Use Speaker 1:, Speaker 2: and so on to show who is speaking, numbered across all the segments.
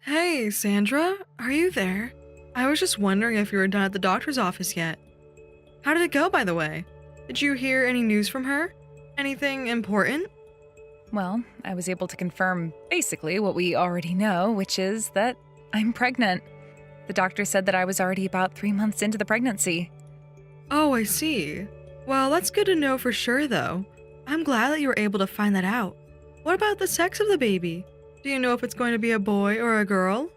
Speaker 1: Hey, Sandra, are you there? I was just wondering if you were done at the doctor's office yet. How did it go, by the way? Did you hear any news from her? Anything important?
Speaker 2: Well, I was able to confirm basically what we already know, which is that I'm pregnant. The doctor said that I was already about 3 months into the pregnancy.
Speaker 1: Oh, I see. Well, that's good to know for sure, though. I'm glad that you were able to find that out. What about the sex of the baby? Do you know if it's going to be a boy or a girl?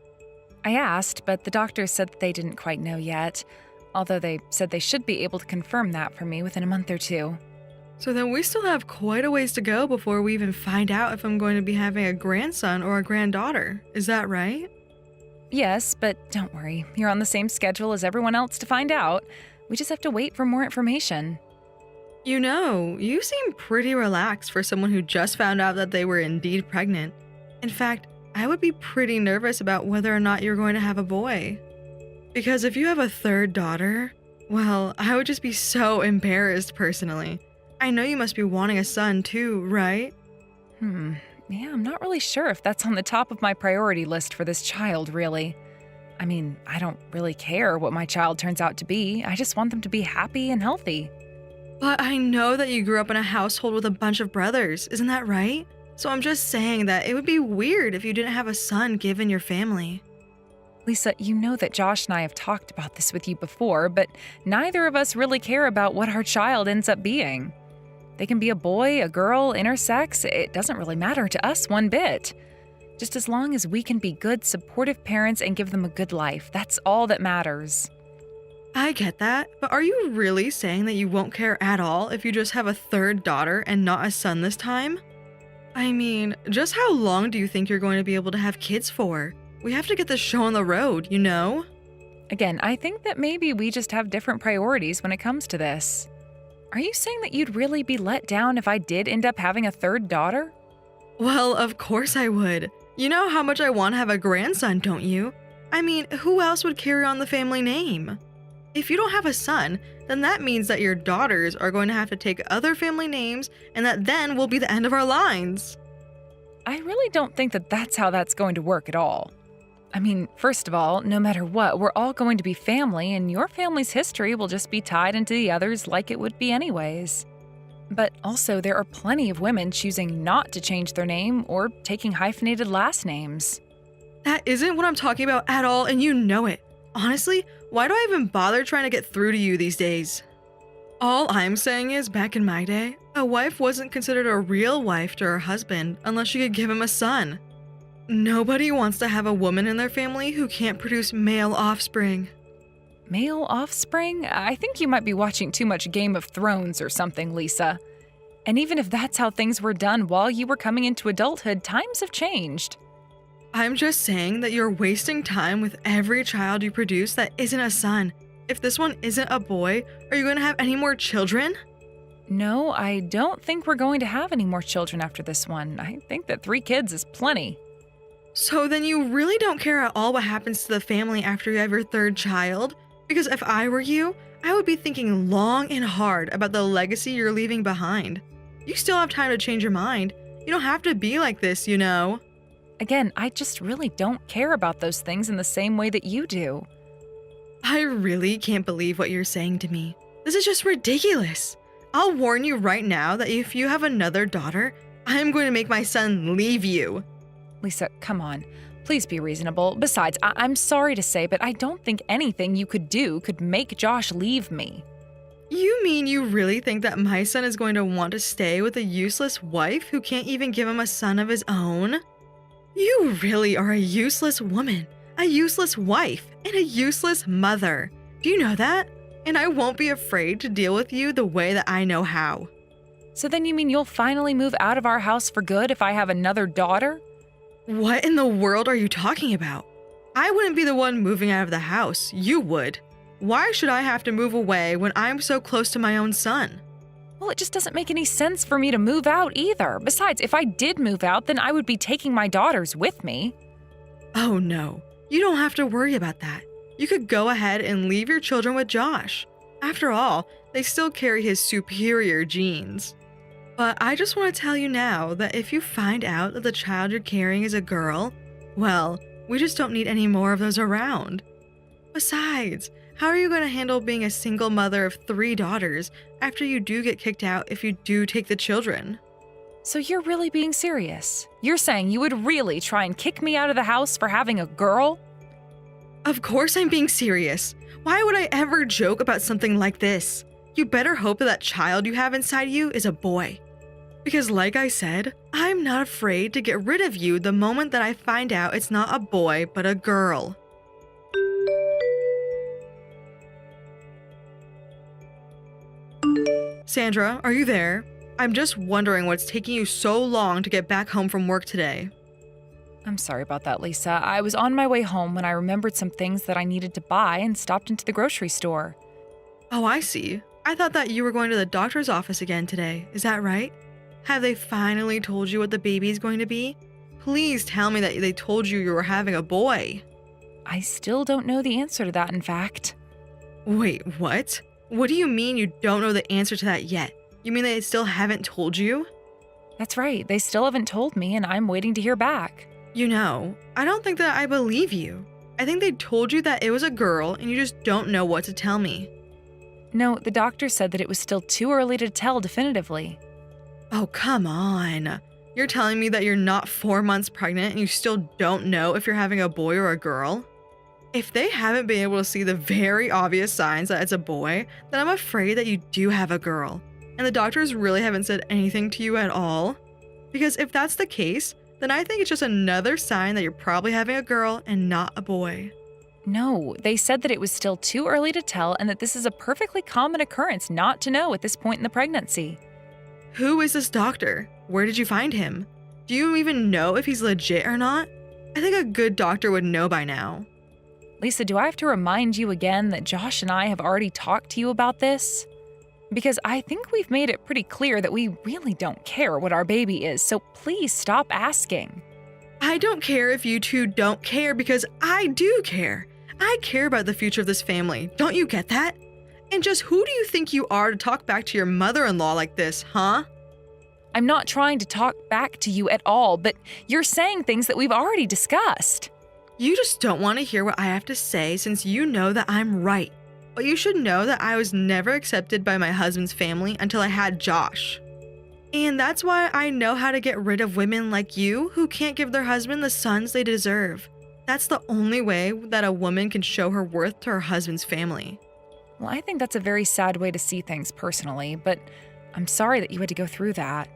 Speaker 2: I asked, but the doctor said that they didn't quite know yet, although they said they should be able to confirm that for me within a month or two.
Speaker 1: So then we still have quite a ways to go before we even find out if I'm going to be having a grandson or a granddaughter. Is that right?
Speaker 2: Yes, but don't worry, you're on the same schedule as everyone else to find out. We just have to wait for more information.
Speaker 1: You know, you seem pretty relaxed for someone who just found out that they were indeed pregnant. In fact, I would be pretty nervous about whether or not you're going to have a boy. Because if you have a third daughter, well, I would just be so embarrassed personally. I know you must be wanting a son too, right?
Speaker 2: Yeah, I'm not really sure if that's on the top of my priority list for this child, really. I mean, I don't really care what my child turns out to be. I just want them to be happy and healthy.
Speaker 1: But I know that you grew up in a household with a bunch of brothers, isn't that right? So I'm just saying that it would be weird if you didn't have a son given your family.
Speaker 2: Lisa, you know that Josh and I have talked about this with you before, but neither of us really care about what our child ends up being. They can be a boy, a girl, intersex. It doesn't really matter to us one bit. Just as long as we can be good, supportive parents and give them a good life, that's all that matters.
Speaker 1: I get that, but are you really saying that you won't care at all if you just have a third daughter and not a son this time? I mean, just how long do you think you're going to be able to have kids for? We have to get this show on the road, you know?
Speaker 2: Again, I think that maybe we just have different priorities when it comes to this. Are you saying that you'd really be let down if I did end up having a third daughter?
Speaker 1: Well, of course I would. You know how much I want to have a grandson, don't you? I mean, who else would carry on the family name? If you don't have a son, then that means that your daughters are going to have to take other family names, and that then will be the end of our lines.
Speaker 2: I really don't think that that's how that's going to work at all. I mean, first of all, no matter what, we're all going to be family, and your family's history will just be tied into the others like it would be anyways. But also, there are plenty of women choosing not to change their name or taking hyphenated last names.
Speaker 1: That isn't what I'm talking about at all, and you know it. Honestly, why do I even bother trying to get through to you these days? All I'm saying is, back in my day, a wife wasn't considered a real wife to her husband unless she could give him a son. Nobody wants to have a woman in their family who can't produce male offspring.
Speaker 2: Male offspring? I think you might be watching too much Game of Thrones or something, Lisa. And even if that's how things were done while you were coming into adulthood, times have changed.
Speaker 1: I'm just saying that you're wasting time with every child you produce that isn't a son. If this one isn't a boy, are you going to have any more children?
Speaker 2: No, I don't think we're going to have any more children after this one. I think that 3 kids is plenty.
Speaker 1: So then you really don't care at all what happens to the family after you have your third child? Because if I were you, I would be thinking long and hard about the legacy you're leaving behind. You still have time to change your mind. You don't have to be like this, you know.
Speaker 2: Again, I just really don't care about those things in the same way that you do.
Speaker 1: I really can't believe what you're saying to me. This is just ridiculous. I'll warn you right now that if you have another daughter, I am going to make my son leave you.
Speaker 2: Lisa, come on. Please be reasonable. Besides, I'm sorry to say, but I don't think anything you could do could make Josh leave me.
Speaker 1: You mean you really think that my son is going to want to stay with a useless wife who can't even give him a son of his own? You really are a useless woman, a useless wife, and a useless mother. Do you know that? And I won't be afraid to deal with you the way that I know how.
Speaker 2: So then you mean you'll finally move out of our house for good if I have another daughter?
Speaker 1: What in the world are you talking about? I wouldn't be the one moving out of the house. You would. Why should I have to move away when I'm so close to my own son?
Speaker 2: Well, it just doesn't make any sense for me to move out either. Besides, if I did move out, then I would be taking my daughters with me.
Speaker 1: Oh no, you don't have to worry about that. You could go ahead and leave your children with Josh. After all, they still carry his superior genes. But I just want to tell you now that if you find out that the child you're carrying is a girl, well, We just don't need any more of those around. Besides, how are you going to handle being a single mother of 3 daughters after you do get kicked out if you do take the children?
Speaker 2: So you're really being serious? You're saying you would really try and kick me out of the house for having a girl?
Speaker 1: Of course I'm being serious. Why would I ever joke about something like this? You better hope that that child you have inside you is a boy. Because like I said, I'm not afraid to get rid of you the moment that I find out it's not a boy but a girl. Sandra, are you there? I'm just wondering what's taking you so long to get back home from work today.
Speaker 2: I'm sorry about that, Lisa. I was on my way home when I remembered some things that I needed to buy and stopped into the grocery store.
Speaker 1: Oh, I see. I thought that you were going to the doctor's office again today. Is that right? Have they finally told you what the baby is going to be? Please tell me that they told you were having a boy.
Speaker 2: I still don't know the answer to that, in fact.
Speaker 1: Wait, what? What do you mean you don't know the answer to that yet? You mean they still haven't told you?
Speaker 2: That's right. They still haven't told me, and I'm waiting to hear back.
Speaker 1: You know, I don't think that I believe you. I think they told you that it was a girl and you just don't know what to tell me.
Speaker 2: No, the doctor said that it was still too early to tell definitively.
Speaker 1: Oh, come on. You're telling me that you're not 4 months pregnant and you still don't know if you're having a boy or a girl? If they haven't been able to see the very obvious signs that it's a boy, then I'm afraid that you do have a girl. And the doctors really haven't said anything to you at all? Because if that's the case, then I think it's just another sign that you're probably having a girl and not a boy.
Speaker 2: No, they said that it was still too early to tell and that this is a perfectly common occurrence not to know at this point in the pregnancy.
Speaker 1: Who is this doctor? Where did you find him? Do you even know if he's legit or not? I think a good doctor would know by now.
Speaker 2: Lisa, do I have to remind you again that Josh and I have already talked to you about this? Because I think we've made it pretty clear that we really don't care what our baby is, so please stop asking.
Speaker 1: I don't care if you two don't care because I do care. I care about the future of this family. Don't you get that? And just who do you think you are to talk back to your mother-in-law like this, huh?
Speaker 2: I'm not trying to talk back to you at all, but you're saying things that we've already discussed.
Speaker 1: You just don't want to hear what I have to say since you know that I'm right. But you should know that I was never accepted by my husband's family until I had Josh. And that's why I know how to get rid of women like you who can't give their husband the sons they deserve. That's the only way that a woman can show her worth to her husband's family.
Speaker 2: Well, I think that's a very sad way to see things personally, but I'm sorry that you had to go through that.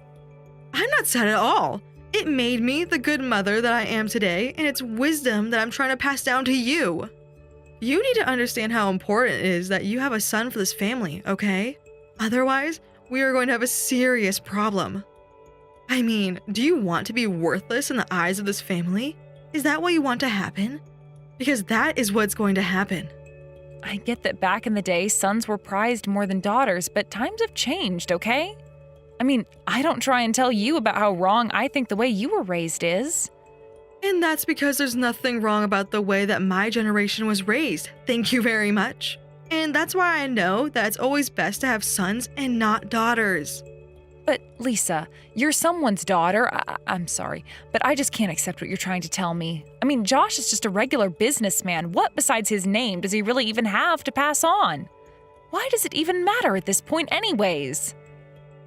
Speaker 1: I'm not sad at all. It made me the good mother that I am today, and it's wisdom that I'm trying to pass down to you. You need to understand how important it is that you have a son for this family, okay? Otherwise, we are going to have a serious problem. I mean, do you want to be worthless in the eyes of this family? Is that what you want to happen? Because that is what's going to happen.
Speaker 2: I get that back in the day, sons were prized more than daughters, but times have changed, okay? I mean, I don't try and tell you about how wrong I think the way you were raised is.
Speaker 1: And that's because there's nothing wrong about the way that my generation was raised. Thank you very much. And that's why I know that it's always best to have sons and not daughters.
Speaker 2: But Lisa, you're someone's daughter. I'm sorry, but I just can't accept what you're trying to tell me. I mean, Josh is just a regular businessman. What besides his name does he really even have to pass on? Why does it even matter at this point anyways?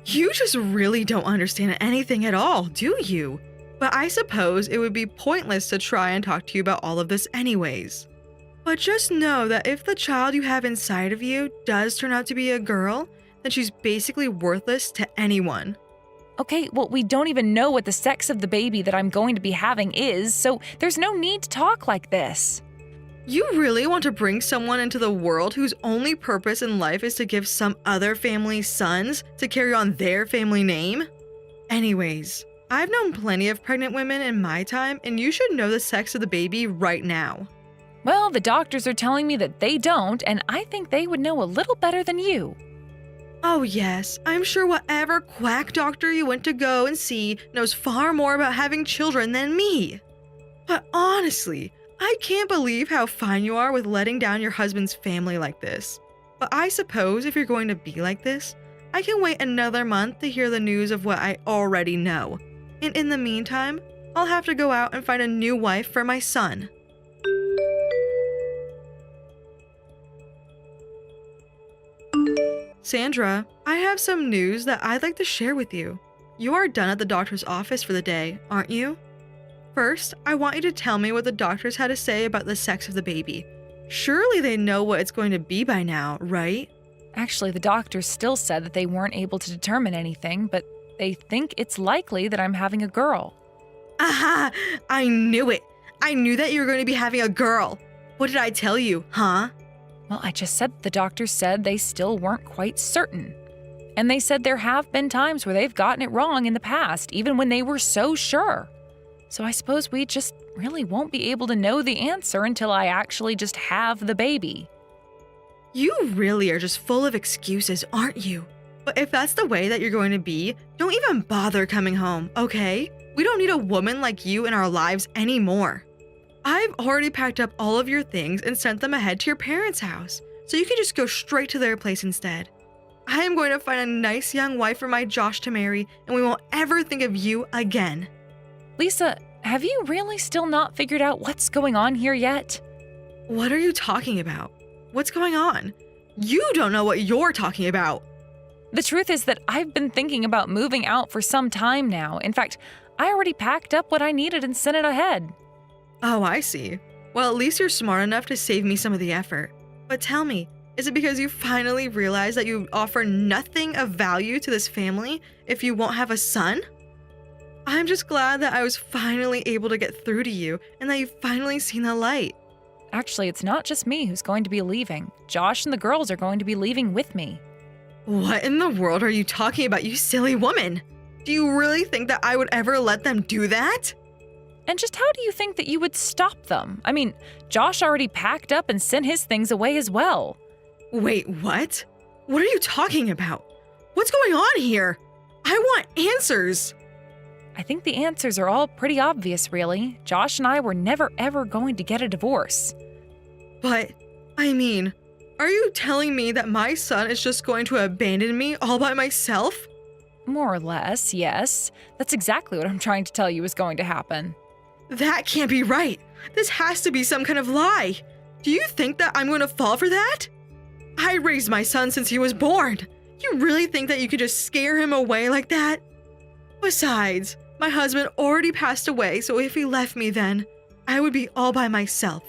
Speaker 1: You just really don't understand anything at all, do you? But I suppose it would be pointless to try and talk to you about all of this anyways. But just know that if the child you have inside of you does turn out to be a girl, then she's basically worthless to anyone.
Speaker 2: Okay, well, we don't even know what the sex of the baby that I'm going to be having is, so there's no need to talk like this.
Speaker 1: You really want to bring someone into the world whose only purpose in life is to give some other family's sons to carry on their family name? Anyways, I've known plenty of pregnant women in my time, and you should know the sex of the baby right now.
Speaker 2: Well, the doctors are telling me that they don't, and I think they would know a little better than you.
Speaker 1: Oh yes, I'm sure whatever quack doctor you went to go and see knows far more about having children than me. But honestly, I can't believe how fine you are with letting down your husband's family like this. But I suppose if you're going to be like this, I can wait another month to hear the news of what I already know. And in the meantime, I'll have to go out and find a new wife for my son. Sandra, I have some news that I'd like to share with you. You are done at the doctor's office for the day, aren't you? First, I want you to tell me what the doctors had to say about the sex of the baby. Surely they know what it's going to be by now, right?
Speaker 2: Actually, the doctors still said that they weren't able to determine anything, but they think it's likely that I'm having a girl.
Speaker 1: Aha! I knew it! I knew that you were going to be having a girl! What did I tell you, huh?
Speaker 2: Well, I just said the doctors said they still weren't quite certain. And they said there have been times where they've gotten it wrong in the past, even when they were so sure. So I suppose we just really won't be able to know the answer until I actually just have the baby.
Speaker 1: You really are just full of excuses, aren't you? But if that's the way that you're going to be, don't even bother coming home, okay? We don't need a woman like you in our lives anymore. I've already packed up all of your things and sent them ahead to your parents' house, so you can just go straight to their place instead. I am going to find a nice young wife for my Josh to marry, and we won't ever think of you again.
Speaker 2: Lisa, have you really still not figured out what's going on here yet?
Speaker 1: What are you talking about? What's going on? You don't know what you're talking about.
Speaker 2: The truth is that I've been thinking about moving out for some time now. In fact, I already packed up what I needed and sent it ahead.
Speaker 1: Oh, I see. Well, at least you're smart enough to save me some of the effort. But tell me, is it because you finally realized that you offer nothing of value to this family if you won't have a son? I'm just glad that I was finally able to get through to you and that you've finally seen the light.
Speaker 2: Actually, it's not just me who's going to be leaving. Josh and the girls are going to be leaving with me.
Speaker 1: What in the world are you talking about, you silly woman? Do you really think that I would ever let them do that?
Speaker 2: And just how do you think that you would stop them? I mean, Josh already packed up and sent his things away as well.
Speaker 1: Wait, what? What are you talking about? What's going on here? I want answers.
Speaker 2: I think the answers are all pretty obvious, really. Josh and I were never ever going to get a divorce.
Speaker 1: But, I mean, are you telling me that my son is just going to abandon me all by myself?
Speaker 2: More or less, yes. That's exactly what I'm trying to tell you is going to happen.
Speaker 1: That can't be right. This has to be some kind of lie. Do you think that I'm going to fall for that? I raised my son since he was born. You really think that you could just scare him away like that? Besides, my husband already passed away, so if he left me then, I would be all by myself.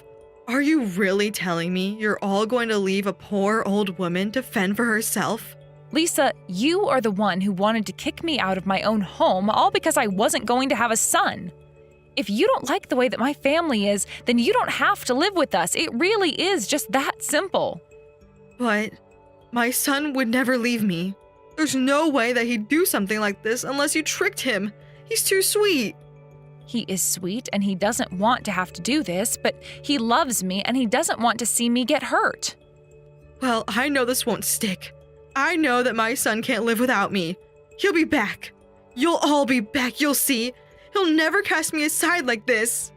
Speaker 1: Are you really telling me you're all going to leave a poor old woman to fend for herself?
Speaker 2: Lisa, you are the one who wanted to kick me out of my own home all because I wasn't going to have a son. If you don't like the way that my family is, then you don't have to live with us. It really is just that simple.
Speaker 1: But my son would never leave me. There's no way that he'd do something like this unless you tricked him. He's too sweet.
Speaker 2: He is sweet and he doesn't want to have to do this, but he loves me and he doesn't want to see me get hurt.
Speaker 1: Well, I know this won't stick. I know that my son can't live without me. He'll be back. You'll all be back, you'll see. He'll never cast me aside like this.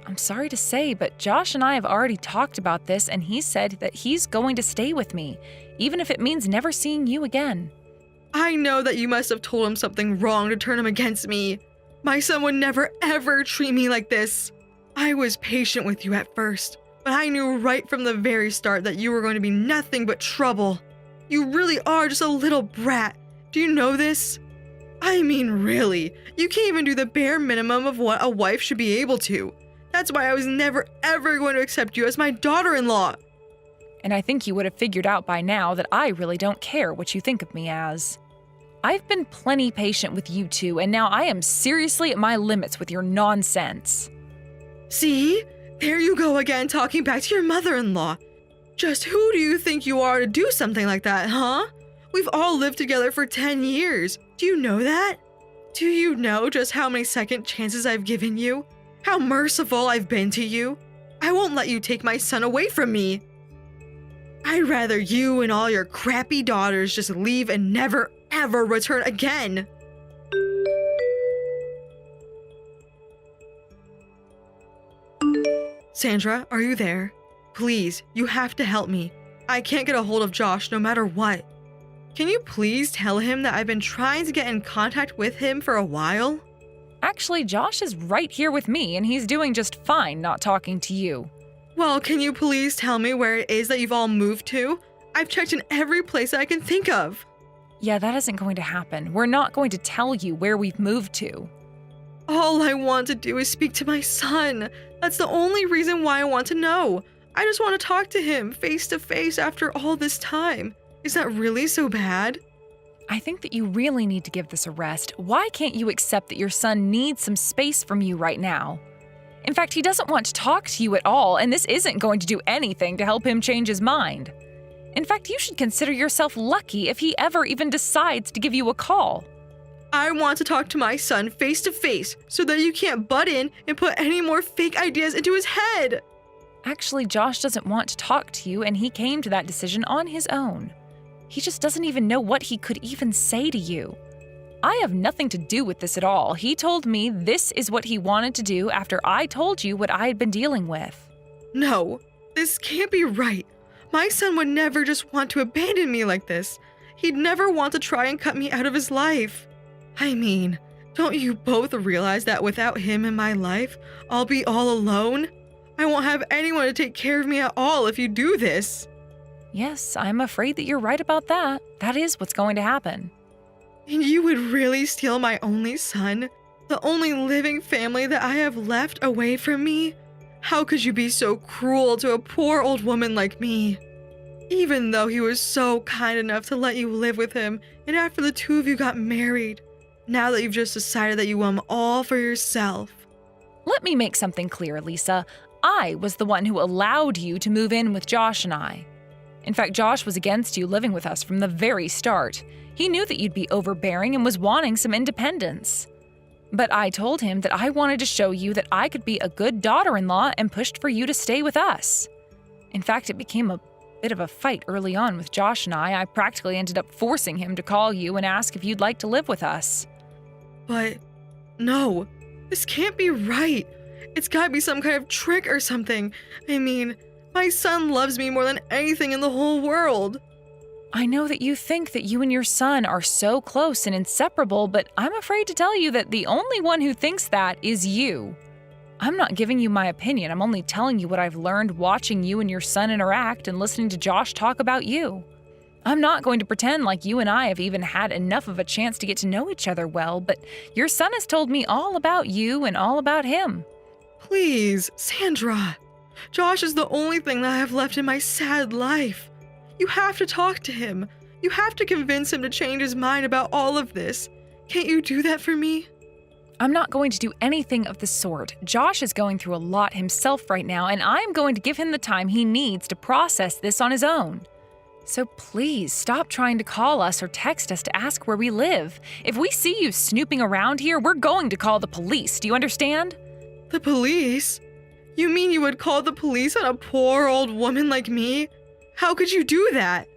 Speaker 2: I'm sorry to say, but Josh and I have already talked about this and he said that he's going to stay with me, even if it means never seeing you again.
Speaker 1: I know that you must have told him something wrong to turn him against me. My son would never ever treat me like this. I was patient with you at first, but I knew right from the very start that you were going to be nothing but trouble. You really are just a little brat. Do you know this? I mean, really, you can't even do the bare minimum of what a wife should be able to. That's why I was never ever going to accept you as my daughter-in-law.
Speaker 2: And I think you would have figured out by now that I really don't care what you think of me as. I've been plenty patient with you two, and now I am seriously at my limits with your nonsense.
Speaker 1: See? There you go again, talking back to your mother-in-law. Just who do you think you are to do something like that, huh? We've all lived together for 10 years. Do you know that? Do you know just how many second chances I've given you? How merciful I've been to you? I won't let you take my son away from me. I'd rather you and all your crappy daughters just leave and never, ever return again. Sandra, are you there? Please, you have to help me. I can't get a hold of Josh no matter what. Can you please tell him that I've been trying to get in contact with him for a while?
Speaker 2: Actually, Josh is right here with me, and he's doing just fine not talking to you.
Speaker 1: Well, can you please tell me where it is that you've all moved to? I've checked in every place I can think of.
Speaker 2: Yeah, that isn't going to happen. We're not going to tell you where we've moved to.
Speaker 1: All I want to do is speak to my son. That's the only reason why I want to know. I just want to talk to him face to face after all this time. Is that really so bad?
Speaker 2: I think that you really need to give this a rest. Why can't you accept that your son needs some space from you right now? In fact, he doesn't want to talk to you at all, and this isn't going to do anything to help him change his mind. In fact, you should consider yourself lucky if he ever even decides to give you a call.
Speaker 1: I want to talk to my son face to face so that you can't butt in and put any more fake ideas into his head.
Speaker 2: Actually, Josh doesn't want to talk to you, and he came to that decision on his own. He just doesn't even know what he could even say to you. I have nothing to do with this at all. He told me this is what he wanted to do after I told you what I had been dealing with.
Speaker 1: No, this can't be right. My son would never just want to abandon me like this. He'd never want to try and cut me out of his life. I mean, don't you both realize that without him in my life, I'll be all alone? I won't have anyone to take care of me at all if you do this.
Speaker 2: Yes, I'm afraid that you're right about that. That is what's going to happen.
Speaker 1: And you would really steal my only son? The only living family that I have left away from me? How could you be so cruel to a poor old woman like me? Even though he was so kind enough to let you live with him, and after the two of you got married, now that you've just decided that you want him all for yourself.
Speaker 2: Let me make something clear, Lisa. I was the one who allowed you to move in with Josh and I. In fact, Josh was against you living with us from the very start. He knew that you'd be overbearing and was wanting some independence. But I told him that I wanted to show you that I could be a good daughter-in-law and pushed for you to stay with us. In fact, it became a bit of a fight early on with Josh and I. I practically ended up forcing him to call you and ask if you'd like to live with us.
Speaker 1: But no, this can't be right. It's gotta be some kind of trick or something. I mean, my son loves me more than anything in the whole world.
Speaker 2: I know that you think that you and your son are so close and inseparable, but I'm afraid to tell you that the only one who thinks that is you. I'm not giving you my opinion. I'm only telling you what I've learned watching you and your son interact and listening to Josh talk about you. I'm not going to pretend like you and I have even had enough of a chance to get to know each other well, but your son has told me all about you and all about him.
Speaker 1: Please, Sandra. Josh is the only thing that I have left in my sad life. You have to talk to him. You have to convince him to change his mind about all of this. Can't you do that for me?
Speaker 2: I'm not going to do anything of the sort. Josh is going through a lot himself right now, and I'm going to give him the time he needs to process this on his own. So please stop trying to call us or text us to ask where we live. If we see you snooping around here, we're going to call the police. Do you understand?
Speaker 1: The police? You mean you would call the police on a poor old woman like me? How could you do that?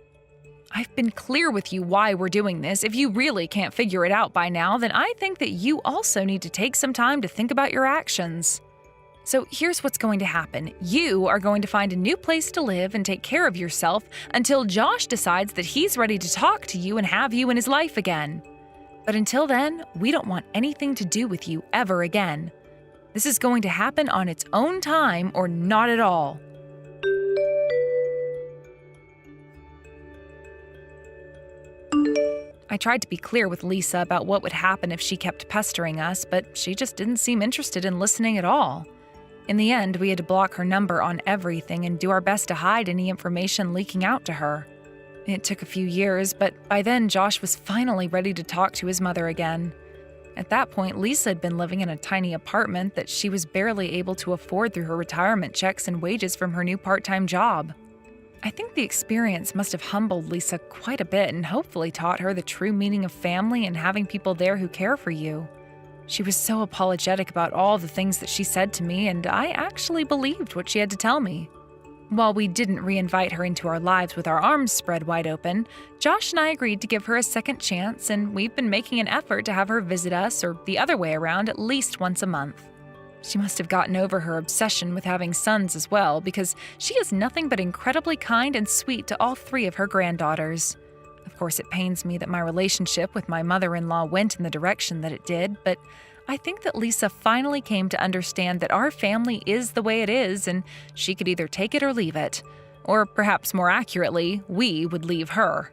Speaker 2: I've been clear with you why we're doing this. If you really can't figure it out by now, then I think that you also need to take some time to think about your actions. So here's what's going to happen. You are going to find a new place to live and take care of yourself until Josh decides that he's ready to talk to you and have you in his life again. But until then, we don't want anything to do with you ever again. This is going to happen on its own time or not at all. I tried to be clear with Lisa about what would happen if she kept pestering us, but she just didn't seem interested in listening at all. In the end, we had to block her number on everything and do our best to hide any information leaking out to her. It took a few years, but by then Josh was finally ready to talk to his mother again. At that point, Lisa had been living in a tiny apartment that she was barely able to afford through her retirement checks and wages from her new part-time job. I think the experience must have humbled Lisa quite a bit and hopefully taught her the true meaning of family and having people there who care for you. She was so apologetic about all the things that she said to me, and I actually believed what she had to tell me. While we didn't reinvite her into our lives with our arms spread wide open, Josh and I agreed to give her a second chance, and we've been making an effort to have her visit us or the other way around at least once a month. She must have gotten over her obsession with having sons as well, because she is nothing but incredibly kind and sweet to all three of her granddaughters. Of course, it pains me that my relationship with my mother-in-law went in the direction that it did, but I think that Lisa finally came to understand that our family is the way it is, and she could either take it or leave it. Or perhaps more accurately, we would leave her.